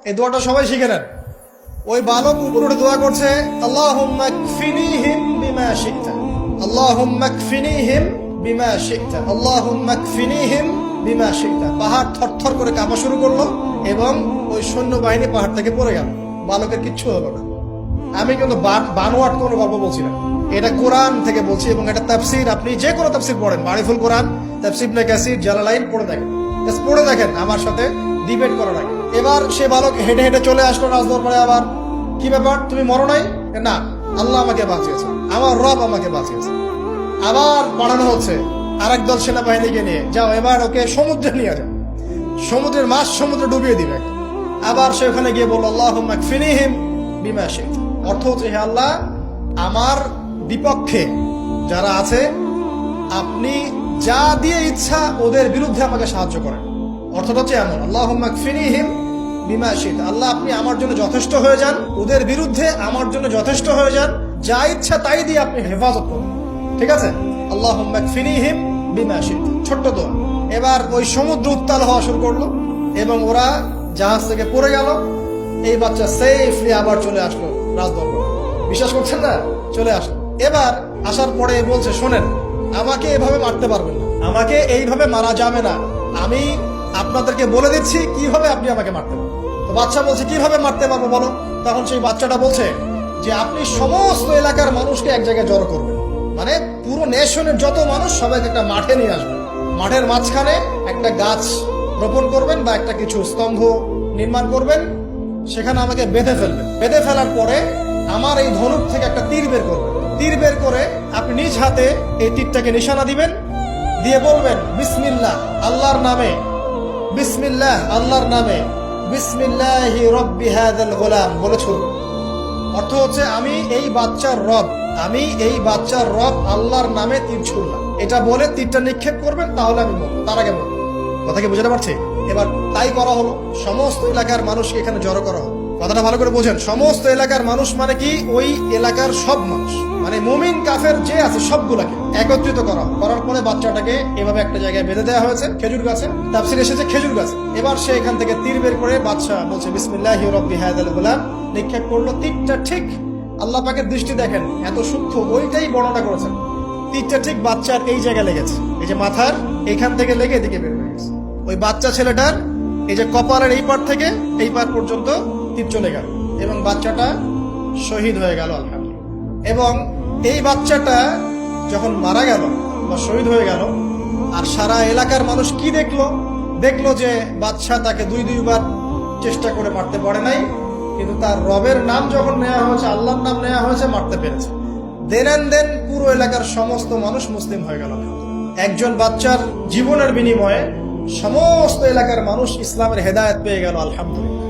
এই দোয়াটা সবাই শিখে নেন। ওই বালক উপরে দোয়া করছে, আল্লাহুম্মা কফিনিহিম বিমা শি'তা, আল্লাহুম্মা কফিনিহিম বিমা শি'তা, আল্লাহুম্মা কফিনিহিম বিমা শি'তা। পাহাড় থরথর করে কাঁপা শুরু করলো এবং ওই সৈন্যবাহিনী পাহাড় থেকে পড়ে গেল। বালকের কিচ্ছু হলো না। আমি কিন্তু বানোয়াট কোনো গল্প বলছি না, এটা কোরআন থেকে বলছি এবং এটা তাফসীর। আপনি যে কোনো তাফসীর পড়েন, মারিফুল কোরআন, তাফসীর ইবনে কাসির, জালালাইন পড়ে দেখেন, পড়ে দেখেন, আমার সাথে ডিবেট করার আগে। এবার সে বালক হেঁটে হেঁটে চলে আসলো রাজদরবারে। আবার কি ব্যাপার, তুমি মরো নাই? না, আল্লাহ আমাকে বাঁচিয়েছে, আমার রব আমাকে বাঁচিয়েছে। আবার বাড়ানো হচ্ছে আরেক দল সেনাবাহিনীকে নিয়ে, যাও এবার ওকে সমুদ্রে নিয়ে যাও, সমুদ্রের মাছ সমুদ্রে ডুবিয়ে দিবে। আবার সে ওখানে গিয়ে বলল, আল্লাহুম্মা কফিনিহিম বিমা শি'তা। অর্থ হচ্ছে, হে আল্লাহ, আমার বিপক্ষে যারা আছে আপনি যা দিয়ে ইচ্ছা ওদের বিরুদ্ধে আমাকে সাহায্য করেন। অর্থটা হচ্ছে এমন, আল্লাহুম্মা কফিনিহিম বিমা শি'তা, আল্লাহ আপনি আমার জন্য যথেষ্ট হয়ে যান, ওদের বিরুদ্ধে আমার জন্য যথেষ্ট হয়ে যান, যা ইচ্ছা তাই দিয়ে আপনি হেফাজত করুন। ঠিক আছে, আল্লাহুম্মা কফিনিহিম বিমা শি'তা, ছোট্ট দোয়া। এবার ওই সমুদ্র উত্তাল হওয়া শুরু করলো এবং ওরা জাহাজ থেকে পড়ে গেল। এই বাচ্চা সেফলি আবার চলে আসলো রাজদরবারে। বিশ্বাস করছেন না? চলে আসলো। এবার আসার পরে বলছে, শোনেন, আমাকে এভাবে মারতে পারবেন না, আমাকে এইভাবে মারা যাবে না, আমি আপনাদেরকে বলে দিচ্ছি কিভাবে আপনি আমাকে মারতে পারবেন। তো বাচ্চা বলছে, কিভাবে মারতে পারবো বলো? তখন সেই বাচ্চাটা বলছে যে, আপনি সমস্ত এলাকার মানুষকে এক জায়গায় জড়ো করবেন, মানে পুরো নেশনের যত মানুষ সবাইকে একটা মাঠে নিয়ে আসবেন, মাঠের মাঝখানে একটা গাছ রোপণ করবেন বা একটা কিছু স্তম্ভ নির্মাণ করবেন, সেখানে আমাকে বেঁধে ফেলবেন। বেঁধে ফেলার পরে আমার এই ধনুক থেকে একটা তীর বের করবেন। তীর বের করে আপনি নিজ হাতে এই তীরটাকে নিশানা দিবেন, দিয়ে বলবেন, বিসমিল্লাহ, আল্লাহর নামে, বিসমিল্লাহ, আল্লাহর নামে, বিসমিল্লাহি রব্বি হাযাল গোলাম বলে ছুড়বেন। অর্থ হচ্ছে, আমি এই বাচ্চার রব, আমি এই বাচ্চার রব আল্লাহর নামে তীর ছুড়লাম, এটা বলে তীরটা নিক্ষেপ করবেন, তাহলে আমি মরবো, তার আগে মরবো। কথা কি বুঝতে পারছি? এবার তাই করা হলো, সমস্ত এলাকার মানুষকে এখানে জড়ো করা হলো। কথাটা ভালো করে বোঝেন, সমস্ত এলাকার মানুষ মানে কি, ওই এলাকার সব মানুষ, মানে মুমিন কাফের যে আছে সবগুলাকে একত্রিত করা। করার পরে বাচ্চাটাকে এভাবে একটা জায়গায় বেঁধে দেওয়া হয়েছে, খেজুর গাছে, তাফসীরে এসেছে খেজুর গাছে। এবার সে এখান থেকে তীর বের করে, বাচ্চা বলছে বিসমিল্লাহি রব্বি হাযাল গোলাম, নিক্ষেপ করলো। তীরটা ঠিক, আল্লাহ পাকের দৃষ্টি দেখেন এত সূক্ষ্ম, ওইটাই বর্ণনা করেছেন। তীরটা ঠিক বাচ্চার এই জায়গায় লেগেছে, এই যে মাথার এখান থেকে লেগে এদিকে বের হয়ে গেছে। ওই বাচ্চা ছেলেটার এই যে কপালের এই পার থেকে এই পার পর্যন্ত তীর চলে গেল এবং বাচ্চাটা শহীদ হয়ে গেল, আলহামদুলিল্লাহ। এবং এই বাচ্চাটা যখন মারা গেল বা শহীদ হয়ে গেল, আর সারা এলাকার মানুষ কি দেখলো? দেখলো যে বাচ্চা তাকে দুইবার চেষ্টা করে মারতে পারে নাই, কিন্তু তার রবের নাম যখন নেওয়া হয়েছে, আল্লাহর নাম নেওয়া হয়েছে, মারতে পেরেছে। দেন পুরো এলাকার সমস্ত মানুষ মুসলিম হয়ে গেল। একজন বাচ্চার জীবনের বিনিময়ে সমস্ত এলাকার মানুষ ইসলামের হেদায়েত পেয়ে গেল, আলহামদুলিল্লাহ।